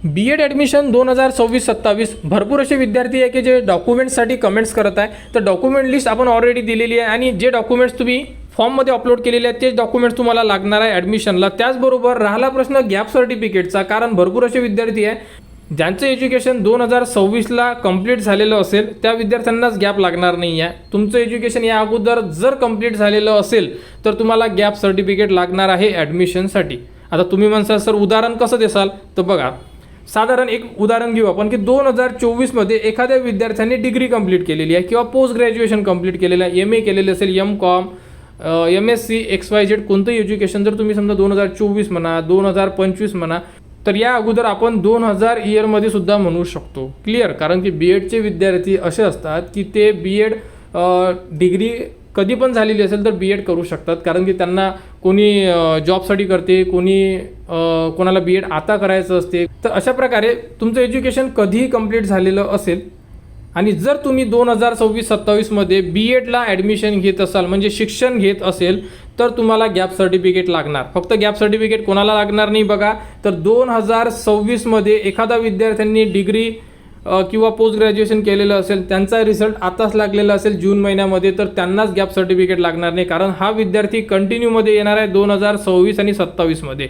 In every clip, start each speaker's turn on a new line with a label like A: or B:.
A: B.एड admission 2026-27 भरपूर असे विद्यार्थी आहे की जे डॉक्युमेंट्ससाठी कमेंट्स करत आहे. तर डॉक्युमेंट लिस्ट आपण ऑलरेडी दिलेली आहे आणि जे डॉक्युमेंट्स तुम्ही फॉर्ममध्ये अपलोड केलेले आहेत तेच डॉक्युमेंट्स तुम्हाला लागणार आहे ॲडमिशनला. त्याचबरोबर राहिला प्रश्न गॅप सर्टिफिकेटचा, कारण भरपूर असे विद्यार्थी आहे ज्यांचं एज्युकेशन 2026ला कंप्लीट झालेलं असेल त्या विद्यार्थ्यांनाच गॅप लागणार नाही आहे. तुमचं एज्युकेशन या अगोदर जर कंप्लीट झालेलं असेल तर तुम्हाला गॅप सर्टिफिकेट लागणार आहे ॲडमिशनसाठी. आता तुम्ही म्हणसाल सर उदाहरण कसं देसाल, तर बघा साधारण एक उदाहरण घेऊ आपण की 2024मध्ये एखाद्या विद्यार्थ्यांनी डिग्री कंप्लीट केलेली आहे किंवा पोस्ट ग्रॅज्युएशन कंप्लीट केलेलं आहे, MA केलेलं असेल, MCOM, MSc, XYZ कोणतंही एज्युकेशन जर तुम्ही समजा 2024 म्हणा 2025 म्हणा, तर या अगोदर आपण 2000 इयरमध्ये सुद्धा म्हणू शकतो. क्लिअर, कारण की B.एडचे विद्यार्थी असे असतात की ते B.एड डिग्री कधी पण झालेली असेल तर B.एड करू शकतात, कारण की त्यांना कोणी जॉबसाठी करते, कोणाला B.एड आता करायचं असते. तर अशा प्रकारे तुमचं एज्युकेशन कधीही कंप्लीट झालेलं असेल आणि जर तुम्ही 2026-27मध्ये B.एडला ॲडमिशन घेत असाल म्हणजे शिक्षण घेत असेल तर तुम्हाला गॅप सर्टिफिकेट लागणार. फक्त गॅप सर्टिफिकेट कोणाला लागणार नाही बघा, तर 2026मध्ये एखादा विद्यार्थ्यांनी डिग्री किंवा पोस्ट ग्रॅज्युएशन केलेलं असेल, त्यांचा रिझल्ट आताच लागलेला असेल जून महिन्यामध्ये, तर त्यांनाच गॅप सर्टिफिकेट लागणार नाही, कारण हा विद्यार्थी कंटिन्यूमध्ये येणार आहे 2026 आणि 27मध्ये.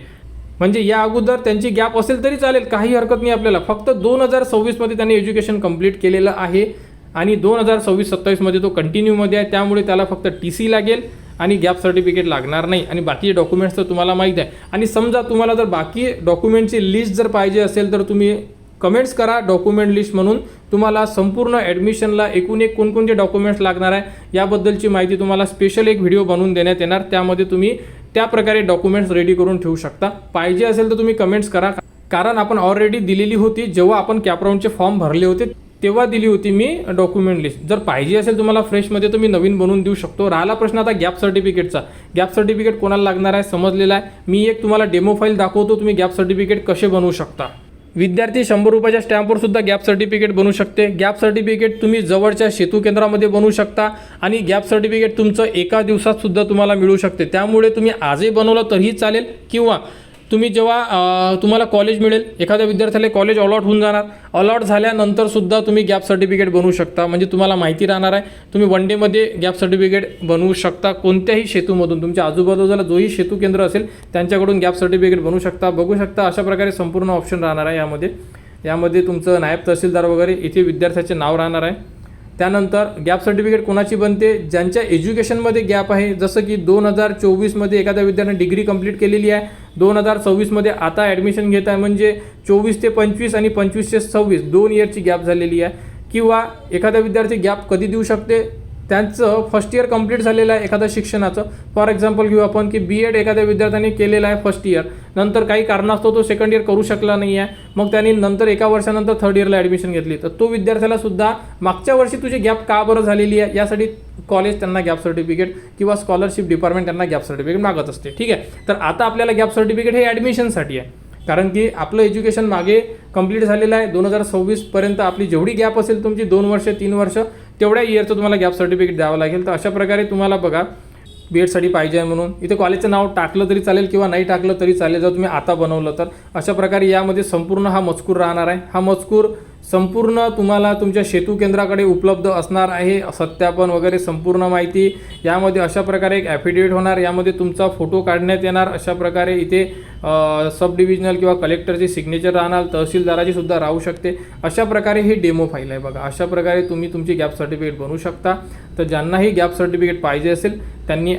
A: म्हणजे या अगोदर त्यांची गॅप असेल तरी चालेल, काही हरकत नाही आपल्याला. फक्त 2026मध्ये त्यांनी एज्युकेशन कंप्लीट केलेलं आहे आणि 2026-27मध्ये तो कंटिन्यूमध्ये आहे, त्यामुळे त्याला फक्त TC लागेल आणि गॅप सर्टिफिकेट लागणार नाही. आणि बाकी डॉक्युमेंट्स तर तुम्हाला माहीत आहे. आणि समजा तुम्हाला जर बाकी डॉक्युमेंटची लिस्ट जर पाहिजे असेल तर तुम्ही कमेंट्स करा डॉक्युमेंट लिस्ट म्हणून. तुम्हाला संपूर्ण ॲडमिशनला एकूण एक कोणकोणते डॉक्युमेंट्स लागणार आहे याबद्दलची माहिती तुम्हाला स्पेशल एक व्हिडिओ बनवून देण्यात येणार. त्यामध्ये तुम्ही त्या प्रकारे डॉक्युमेंट्स रेडी करून ठेवू शकता. पाहिजे असेल तर तुम्ही कमेंट्स करा, कारण आपण ऑलरेडी दिलेली होती जेव्हा आपण कॅपराऊंडचे फॉर्म भरले होते तेव्हा दिली होती मी डॉक्युमेंट लिस्ट. जर पाहिजे असेल तुम्हाला फ्रेशमध्ये तर मी नवीन बनवून देऊ शकतो. राहिला प्रश्न आता गॅप सर्टिफिकेटचा. गॅप सर्टिफिकेट कोणाला लागणार आहे समजलेला आहे. मी एक तुम्हाला डेमो फाईल दाखवतो, तुम्ही गॅप सर्टिफिकेट कसे बनवू शकता. विद्यार्थी 100 रुपयाच्या स्टॅम्पवर सुद्धा गॅप सर्टिफिकेट बनवू शकते. गॅप सर्टिफिकेट तुम्ही जवळच्या सेतू केंद्रामध्ये बनवू शकता आणि गॅप सर्टिफिकेट तुमचं एका दिवसात सुद्धा तुम्हाला मिळू शकते. त्यामुळे तुम्ही आजही बनवलं तरीही चालेल, किंवा तुम्ही जेव्हा तुम्हाला कॉलेज मिळेल, एखाद्या विद्यार्थ्याला कॉलेज अलॉट होऊन जाणार, अलॉट झाल्यानंतर सुद्धा तुम्ही गॅप सर्टिफिकेट बनवू शकता. म्हणजे तुम्हाला माहिती राहणार आहे, तुम्ही 1 डेमध्ये गॅप सर्टिफिकेट बनवू शकता. कोणत्याही सेतूमधून तुमच्या आजूबाजूला जोही सेतू केंद्र असेल त्यांच्याकडून गॅप सर्टिफिकेट बनवू शकता. बघू शकता अशा प्रकारे संपूर्ण ऑप्शन राहणार आहे यामध्ये तुमचं नायब तहसीलदार वगैरे इथे विद्यार्थ्याचे नाव राहणार आहे. त्यानंतर गॅप सर्टिफिकेट कोणाची बनते, ज्यांच्या एज्युकेशनमध्ये गॅप आहे. जसं की 2024मध्ये एखाद्या विद्यार्थ्याने डिग्री कंप्लीट केलेली आहे, 2026मध्ये आता ॲडमिशन घेत आहे, म्हणजे 24 ते 25 आणि 25 ते 26 2 इयरची गॅप झालेली आहे. किंवा एखादा विद्यार्थी गॅप कधी देऊ शकते, त्यांचं फर्स्ट इयर कंप्लीट झालेलं आहे एखाद्या शिक्षणाचं. फॉर एक्झाम्पल घेऊ आपण की B.एड एखाद्या विद्यार्थ्याने केलेलं आहे फर्स्ट इयर, नंतर काही कारणास्तव तो सेकंड इयर करू शकला नाही आहे, मग त्यांनी नंतर एका वर्षानंतर थर्ड इयरला ॲडमिशन घेतली, तर तो विद्यार्थ्याला सुद्धा मागच्या वर्षी तुझी गॅप का बरं झालेली आहे यासाठी कॉलेज त्यांना गॅप सर्टिफिकेट किंवा स्कॉलरशिप डिपार्टमेंट त्यांना गॅप सर्टिफिकेट मागत असते. ठीक आहे, तर आता आपल्याला गॅप सर्टिफिकेट हे ॲडमिशनसाठी आहे, कारण की आपलं एज्युकेशन मागे कंप्लीट झालेलं आहे. 2026पर्यंत आपली जेवढी गॅप असेल तुमची 2 वर्ष 3 वर्ष तेवढ्या इयरचं तुम्हाला गॅप सर्टिफिकेट द्यावं लागेल. तर अशा प्रकारे तुम्हाला बघा B.एडसाठी पाहिजे आहे म्हणून इथे कॉलेजचं नाव टाकलं तरी चालेल किंवा नाही टाकलं तरी चालेल, जर तुम्ही आता बनवलं तर. अशा प्रकारे यामध्ये संपूर्ण हा मजकूर राहणार आहे. हा मजकूर संपूर्ण तुम्हाला तुमच्या सेतू केंद्राकडे उपलब्ध असणार आहे. सत्यापन वगैरे संपूर्ण माहिती यामध्ये अशा प्रकारे एक ॲफिडेविट होणार, यामध्ये तुमचा फोटो काढण्यात येणार. अशा प्रकारे इथे सब डिव्हिजनल किंवा कलेक्टरची सिग्नेचर राहणार, तहसीलदाराची सुद्धा राहू शकते. अशा प्रकारे ही डेमो फाईल आहे बघा. अशा प्रकारे तुम्ही तुमची गॅप सर्टिफिकेट बनवू शकता. तर ज्यांनाही गॅप सर्टिफिकेट पाहिजे असेल त्यांनी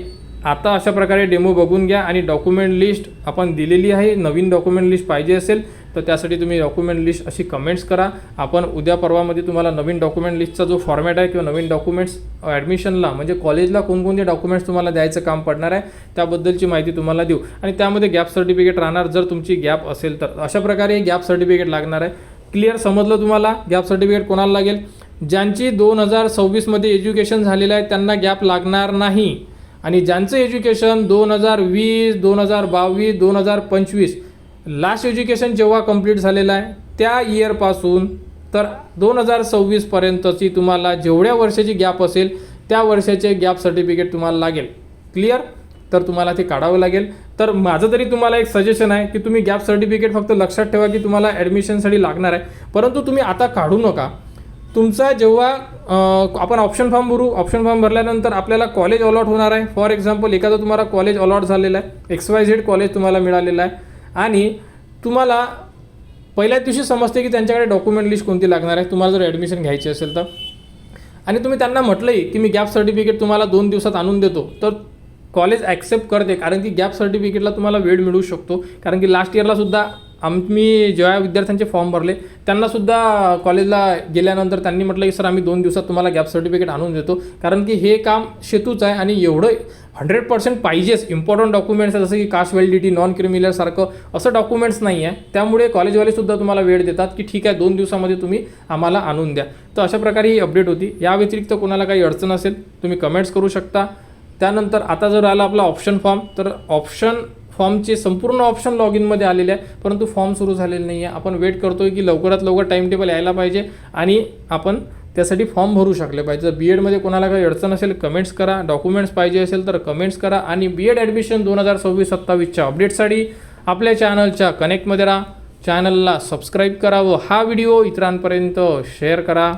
A: आता अशा प्रकारे डेमो बघून घ्या. आणि डॉक्युमेंट लिस्ट आपण दिलेली आहे, नवीन डॉक्युमेंट लिस्ट पाहिजे असेल तर त्यासाठी तुम्ही डॉक्युमेंट लिस्ट अशी कमेंट्स करा. आपण उद्या परवामध्ये तुम्हाला नवीन डॉक्युमेंट लिस्टचा जो फॉर्मॅट आहे किंवा नवीन डॉक्युमेंट्स ॲडमिशनला म्हणजे कॉलेजला कोणकोणते डॉक्युमेंट्स तुम्हाला द्यायचं काम पडणार आहे त्याबद्दलची माहिती तुम्हाला देऊ. आणि त्यामध्ये गॅप सर्टिफिकेट राहणार जर तुमची गॅप असेल तर. अशा प्रकारे गॅप सर्टिफिकेट लागणार आहे. क्लिअर समजलं तुम्हाला? गॅप सर्टिफिकेट कोणाला लागेल, ज्यांची 2026मध्ये एज्युकेशन झालेलं आहे त्यांना गॅप लागणार नाही, आणि ज्यांचं एज्युकेशन 2020, 2022, 2025 लास्ट एज्युकेशन जेव्हा कंप्लीट झालेलं आहे त्या इयरपासून तर 2026पर्यंतची तुम्हाला जेवढ्या वर्षाची गॅप असेल त्या वर्षाचे गॅप सर्टिफिकेट तुम्हाला लागेल. क्लिअर? तर तुम्हाला ते काढावं लागेल. तर माझं तरी तुम्हाला एक सजेशन आहे की तुम्ही गॅप सर्टिफिकेट फक्त लक्षात ठेवा की तुम्हाला ॲडमिशनसाठी लागणार आहे, परंतु तुम्ही आता काढू नका. तुमचा जेव्हा आपण ऑप्शन फॉर्म भरू, ऑप्शन फॉर्म भरल्यानंतर आपल्याला कॉलेज अलॉट होणार आहे. फॉर एक्झाम्पल एखादं तुम्हाला कॉलेज अलॉट झालेलं आहे, XYZ कॉलेज तुम्हाला मिळालेलं आहे आणि तुम्हाला पहिल्याच दिवशी समजते की त्यांच्याकडे डॉक्युमेंट लिस्ट कोणती लागणार आहे तुम्हाला जर ॲडमिशन घ्यायची असेल तर. आणि तुम्ही त्यांना म्हटलंही की मी गॅप सर्टिफिकेट तुम्हाला 2 दिवसात आणून देतो, तर कॉलेज ॲक्सेप्ट करते, कारण की गॅप सर्टिफिकेटला तुम्हाला वेळ मिळू शकतो. कारण की लास्ट इयरला सुद्धा आम्ही जेव्हा विद्यार्थ्यांचे फॉर्म भरले त्यांनासुद्धा कॉलेजला गेल्यानंतर त्यांनी म्हटलं की सर आम्ही 2 दिवसात तुम्हाला गॅप सर्टिफिकेट आणून देतो, कारण की हे काम शेतूच आहे आणि एवढं 100% पाहिजेच. इम्पॉर्टंट डॉक्युमेंट्स आहे जसं की कास्ट व्हॅलिडिटी, नॉन क्रिमिनल सारखं असं डॉक्युमेंट्स नाही आहे. त्यामुळे कॉलेजवालेसुद्धा तुम्हाला वेळ देतात की ठीक आहे 2 दिवसामध्ये तुम्ही आम्हाला आणून द्या. तर अशा प्रकारे ही अपडेट होती. या व्यतिरिक्त कोणाला काही अडचण असेल तुम्ही कमेंट्स करू शकता. त्यानंतर आता जर आला आपला ऑप्शन फॉर्म, तर ऑप्शन फॉर्मचे संपूर्ण ऑप्शन लॉग इनमध्ये आलेले आहे, परंतु फॉर्म सुरू झालेले नाही आहे. आपण वेट करतोय की लवकरात लवकर टाईम टेबल यायला पाहिजे आणि आपण त्यासाठी फॉर्म भरू शकले पाहिजे. जर BEdमध्ये कोणाला काही अडचण असेल कमेंट्स करा, डॉक्युमेंट्स पाहिजे असेल तर कमेंट्स करा आणि BEd ॲडमिशन 2026-27च्या अपडेटसाठी आपल्या चॅनलच्या कनेक्टमध्ये राहा. चॅनलला सबस्क्राईब करा व हा व्हिडिओ इतरांपर्यंत शेअर करा.